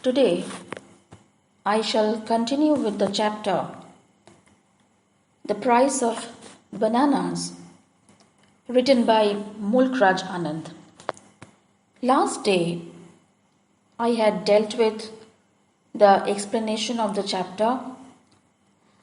Today, I shall continue with the chapter The Price of Bananas, written by Mulk Raj Anand. Last day, I had dealt with the explanation of the chapter.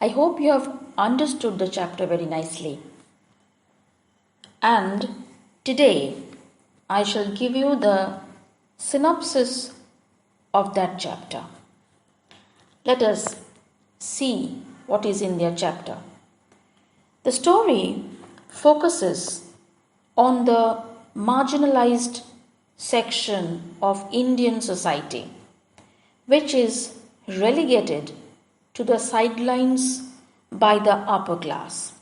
I hope you have understood the chapter very nicely. And today, I shall give you the synopsis of that chapter. Let us see what is in their chapter. The story focuses on the marginalized section of Indian society, which is relegated to the sidelines by the upper class.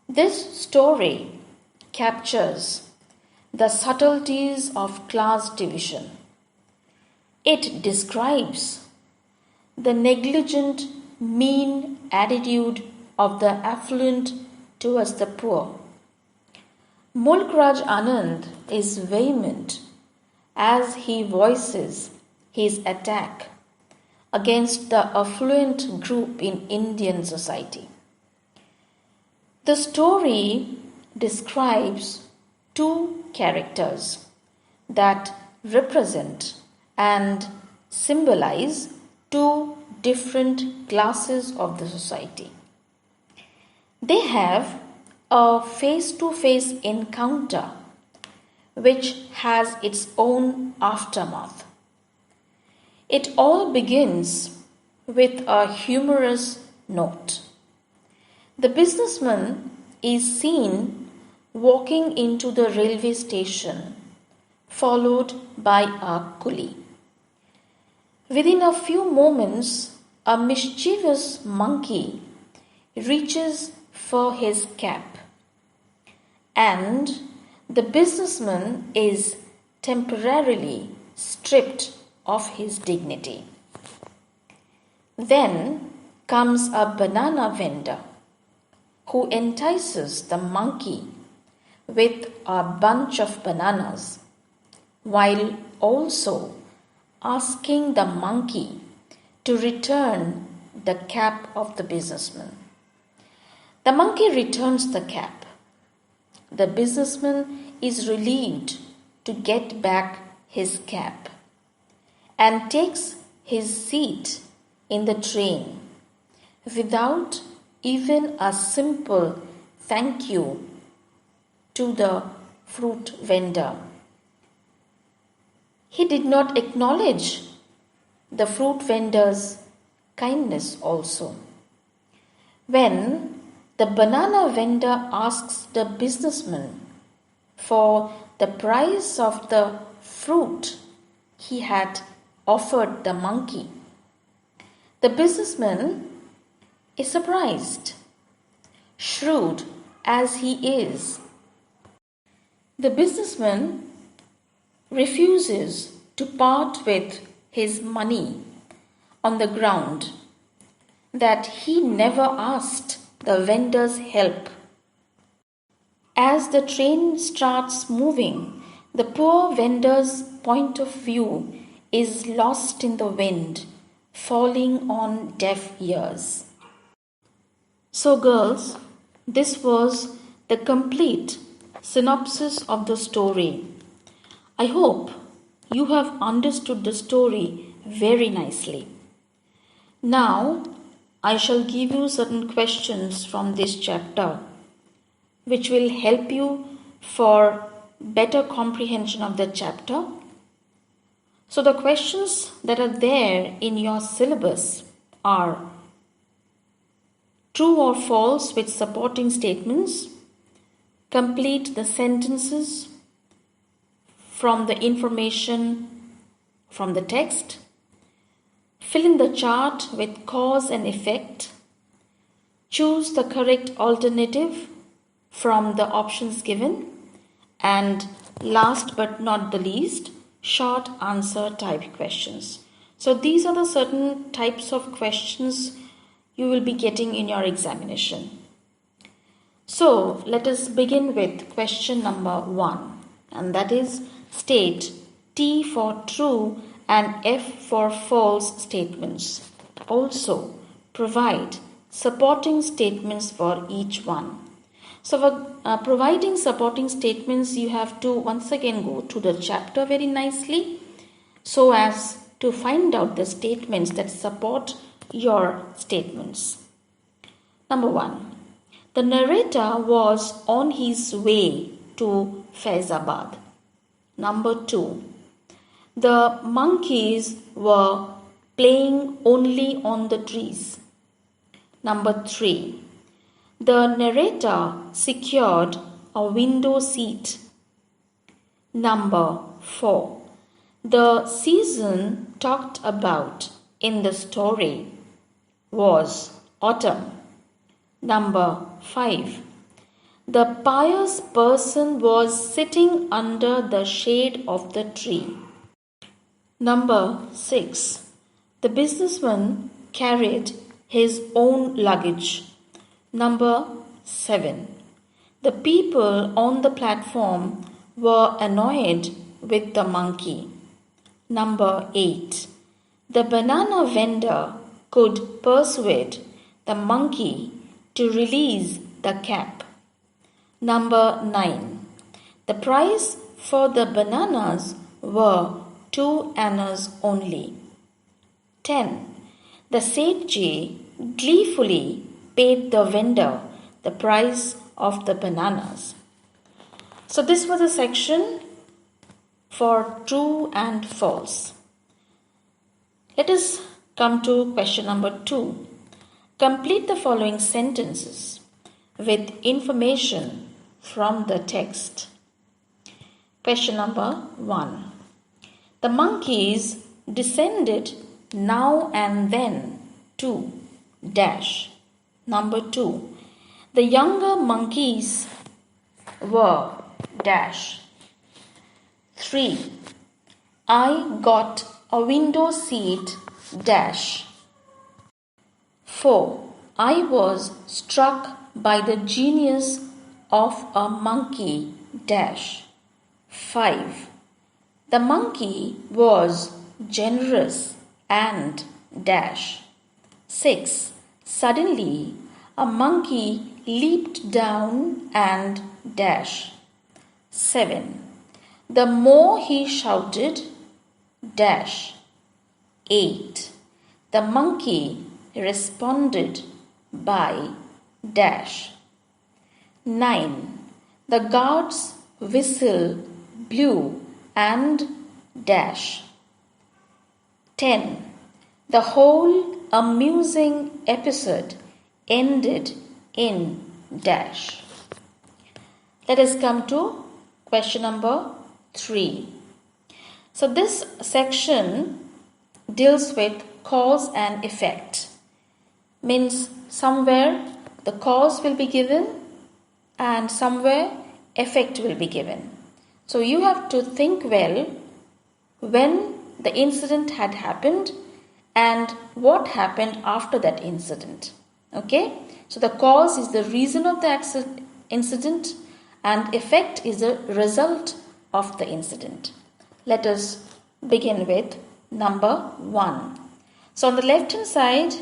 This story captures the subtleties of class division. It describes the negligent, mean attitude of the affluent towards the poor. Mulk Raj Anand is vehement as he voices his attack against the affluent group in Indian society. The story describes two characters that represent and symbolize two different classes of the society. They have a face-to-face encounter which has its own aftermath. It all begins with a humorous note. The businessman is seen walking into the railway station, followed by a coolie. Within a few moments, a mischievous monkey reaches for his cap, and the businessman is temporarily stripped of his dignity. Then comes a banana vendor who entices the monkey with a bunch of bananas while also asking the monkey to return the cap of the businessman. The monkey returns the cap. The businessman is relieved to get back his cap and takes his seat in the train without even a simple thank you to the fruit vendor. He did not acknowledge the fruit vendor's kindness also. When the banana vendor asks the businessman for the price of the fruit he had offered the monkey, the businessman is surprised, shrewd as he is. The businessman refuses to part with his money on the ground that he never asked the vendor's help. As the train starts moving, the poor vendor's point of view is lost in the wind, falling on deaf ears. So, girls, this was the complete synopsis of the story. I hope you have understood the story very nicely. Now, I shall give you certain questions from this chapter which will help you for better comprehension of the chapter. So, the questions that are there in your syllabus are true or false with supporting statements, complete the sentences from the information from the text, fill in the chart with cause and effect, choose the correct alternative from the options given, and last but not the least, short answer type questions. So these are the certain types of questions you will be getting in your examination. So let us begin with question number 1, and that is state T for true and F for false statements. Also, provide supporting statements for each one. So, for providing supporting statements, you have to once again go to the chapter very nicely so as to find out the statements that support your statements. Number 1. The narrator was on his way to Faizabad. Number 2. The monkeys were playing only on the trees. Number 3. The narrator secured a window seat. Number 4. The season talked about in the story was autumn. Number 5. The pious person was sitting under the shade of the tree. Number 6. The businessman carried his own luggage. Number 7. The people on the platform were annoyed with the monkey. Number 8. The banana vendor could persuade the monkey to release the cap. Number 9. The price for the bananas were 2 annas only. 10. The Sethji gleefully paid the vendor the price of the bananas. So this was a section for true and false. Let us come to question number 2. Complete the following sentences with information from the text. Question number 1. The monkeys descended now and then to dash. Number 2. The younger monkeys were dash. 3. I got a window seat dash. 4. I was struck by the genius of a monkey dash. 5. The monkey was generous and dash. 6. Suddenly a monkey leaped down and dash. 7. The more he shouted dash. 8. The monkey responded by dash. 9. The guard's whistle blew and dash. 10. The whole amusing episode ended in dash. Let us come to question number 3. So this section deals with cause and effect. Means somewhere the cause will be given and somewhere effect will be given. So you have to think well when the incident had happened and what happened after that incident. Okay? So the cause is the reason of the incident and effect is the result of the incident. Let us begin with number 1. So on the left hand side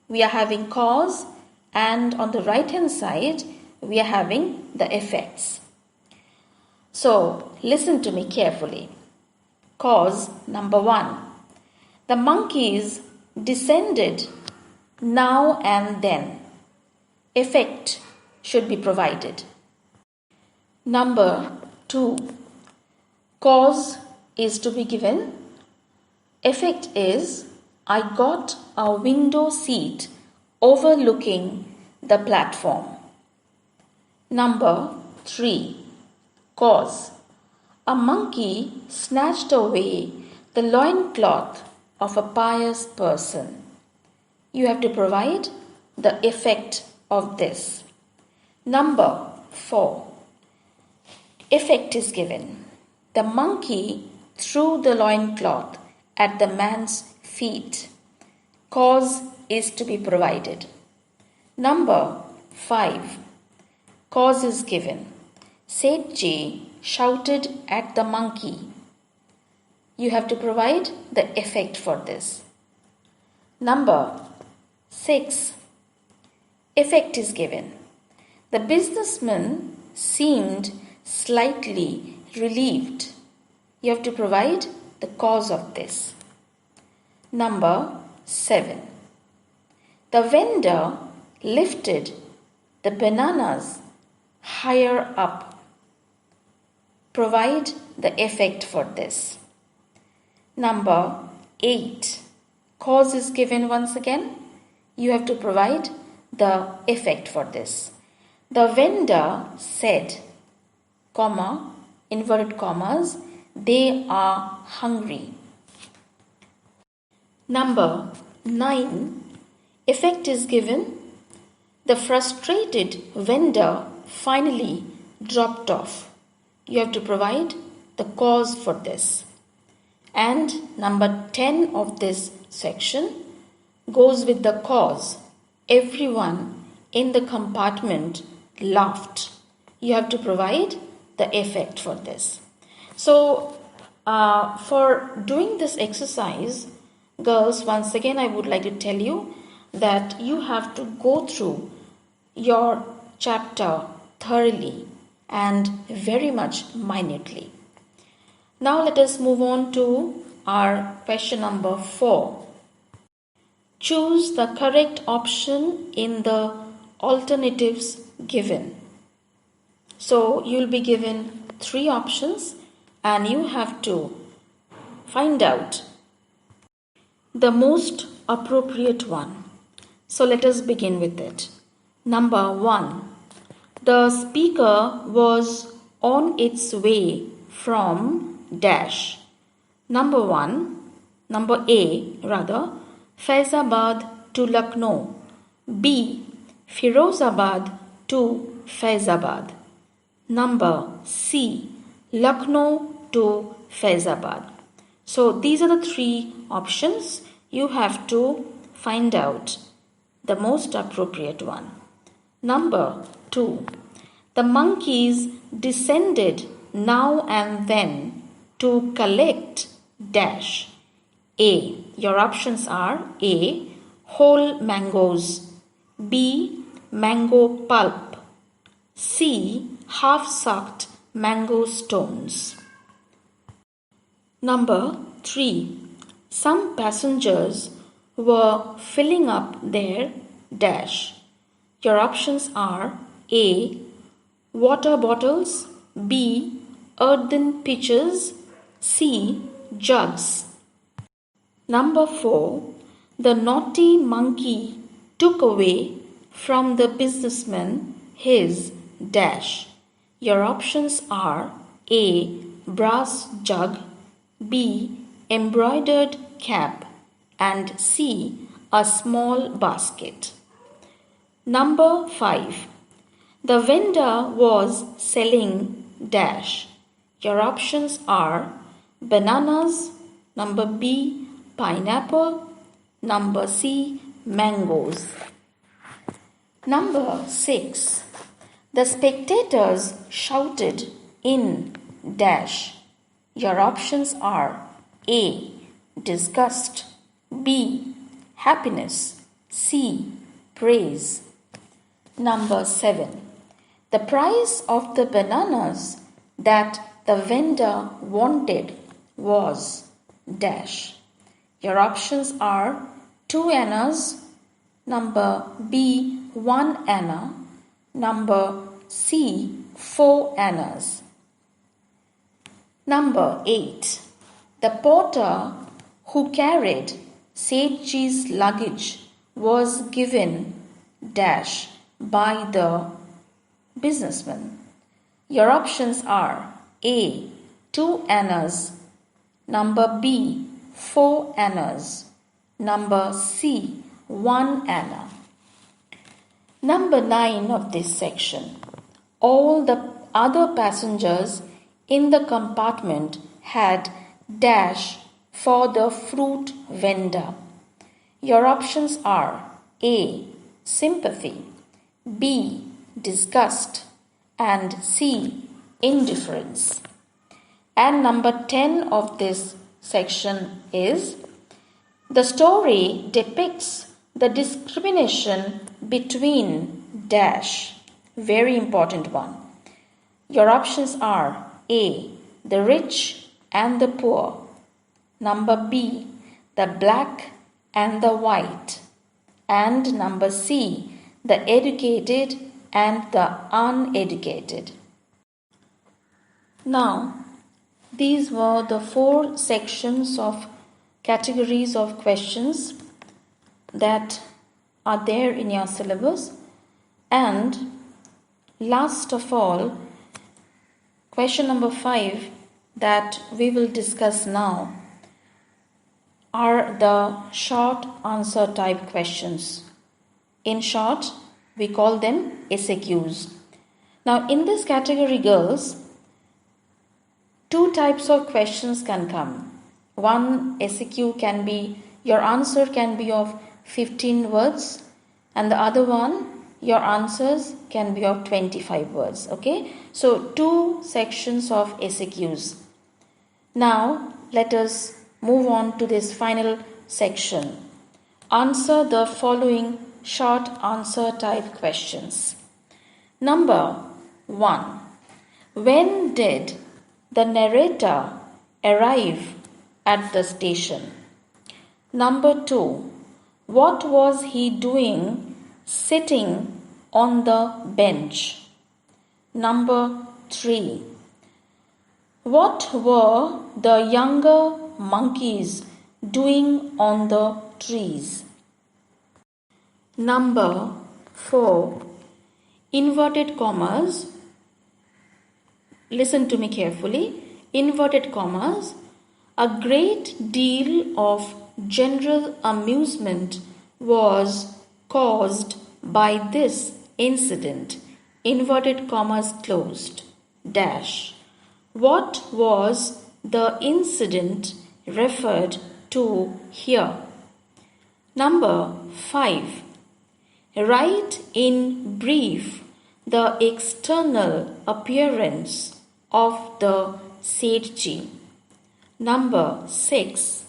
we are having cause and on the right hand side we are having the effects. So listen to me carefully. Cause number 1. The monkeys descended now and then. Effect should be provided. Number 2. Cause is to be given. Effect is I got a window seat overlooking the platform. Number 3. Cause. A monkey snatched away the loincloth of a pious person. You have to provide the effect of this. Number 4. Effect is given. The monkey threw the loincloth at the man's feet. Cause is to be provided. Number 5. Cause is given. Sethji shouted at the monkey. You have to provide the effect for this. Number 6. Effect is given. The businessman seemed slightly relieved. You have to provide the cause of this. Number 7. The vendor lifted the bananas higher up. Provide the effect for this. Number 8. Cause is given once again. You have to provide the effect for this. The vendor said, comma, inverted commas, they are hungry. Number 9. Effect is given. The frustrated vendor finally dropped off. You have to provide the cause for this. And number 10 of this section goes with the cause. Everyone in the compartment laughed. You have to provide the effect for this. So, for doing this exercise, girls, once again I would like to tell you that you have to go through your chapter thoroughly and very much minutely. Now let us move on to our question number 4. Choose the correct option in the alternatives given. So you will be given 3 options and you have to find out the most appropriate one. So let us begin with it. Number 1. The speaker was on its way from dash. Number A, Faizabad to Lucknow. B, Firozabad to Faizabad. Number C, Lucknow to Faizabad. So these are the 3 options. You have to find out the most appropriate one. Number 2. The monkeys descended now and then to collect dash. A. Your options are A. Whole mangoes. B. Mango pulp. C. Half-sucked mango stones. Number 3. Some passengers were filling up their dash. Your options are A. Water bottles. B. Earthen pitchers. C. Jugs. Number 4. The naughty monkey took away from the businessman his dash. Your options are A. Brass jug. B. Embroidered cap. And C. A small basket. Number 5. The vendor was selling dash. Your options are bananas. Number B. Pineapple. Number C. Mangoes. Number 6. The spectators shouted in dash. Your options are A. Disgust. B. Happiness. C. Praise. Number 7. The price of the bananas that the vendor wanted was dash. Your options are 2 annas, number B 1 anna, number C 4 annas. Number 8. The porter who carried Sethji's luggage was given dash by the businessman. Your options are A 2 annas, number B 4 annas, number C 1 anna. Number 9 of this section. All the other passengers in the compartment had dash for the fruit vendor. Your options are A. Sympathy, B. Disgust, and C. Indifference. And number 10 of this section is: the story depicts the discrimination between dash. Very important one. Your options are A, the rich and the poor. Number B, the black and the white. And number C, the educated and the uneducated. Now, these were the 4 sections of categories of questions that are there in your syllabus. And last of all, question number 5 that we will discuss now are the short answer type questions. In short, we call them SAQs. Now, in this category, girls, 2 types of questions can come. One SAQ can be, your answer can be of 15 words, and the other one, your answers can be of 25 words. Okay, so 2 sections of SAQs. Now, let us move on to this final section. Answer the following short answer type questions. Number 1. When did the narrator arrive at the station? Number 2. What was he doing sitting on the bench? Number 3. What were the younger monkeys doing on the trees? Number 4. Inverted commas. Listen to me carefully. Inverted commas. A great deal of general amusement was caused by this incident. Inverted commas closed. Dash. What was the incident referred to here? Number 5. Write in brief the external appearance of the Sethji. Number 6.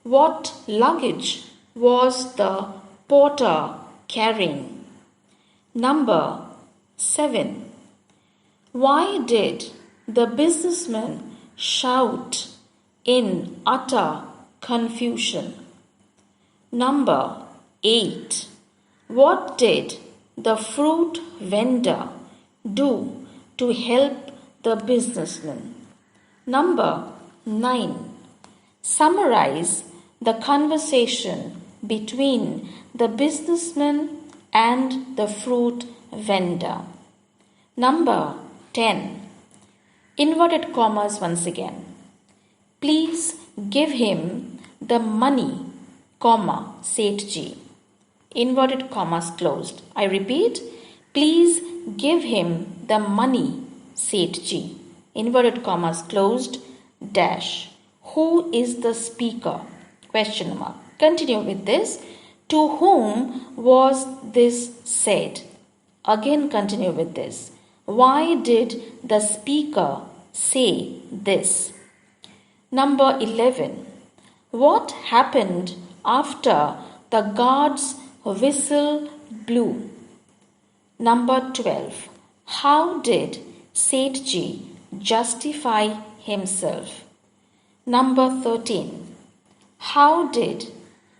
What luggage was the porter carrying? Number 7. Why did the businessman shout in utter confusion? Number 8. What did the fruit vendor do to help the businessman? Number 9. Summarize the conversation between the businessman and the fruit vendor. Number 10. Inverted commas once again. Please give him the money, comma, Sethji. Inverted commas closed. I repeat, please give him the money, Sethji. Inverted commas closed, dash. Who is the speaker? Question mark. Continue with this. To whom was this said? Again continue with this. Why did the speaker say this? Number 11. What happened after the guard's whistle blew? Number 12. How did Sethji justify himself? Number 13. How did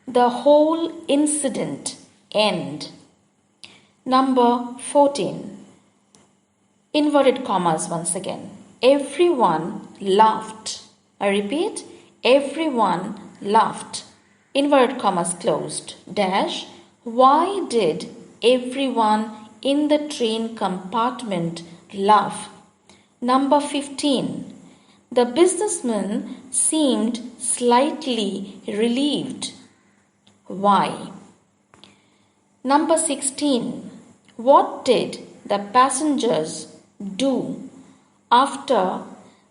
the whole incident end? Number 14. Inverted commas once again. Everyone laughed. I repeat, everyone laughed. Inverted commas closed. Dash. Why did everyone in the train compartment laugh? Number 15. The businessman seemed slightly relieved. Why? Number 16. What did the passengers do after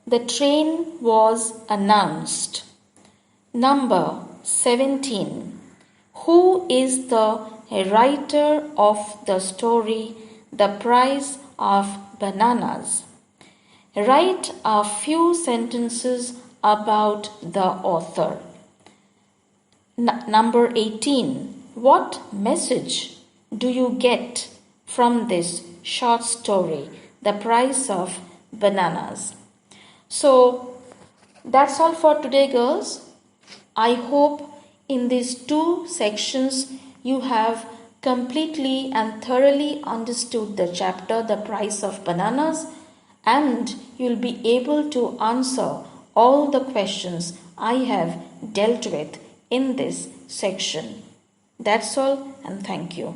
the train was announced? Number 17. Who is the writer of the story The Price of Bananas? Write a few sentences about the author. Number 18. What message do you get from this short story, The Price of Bananas? So that's all for today, girls. I hope in these two sections you have completely and thoroughly understood the chapter The Price of Bananas, and you'll be able to answer all the questions I have dealt with in this section. That's all, and thank you.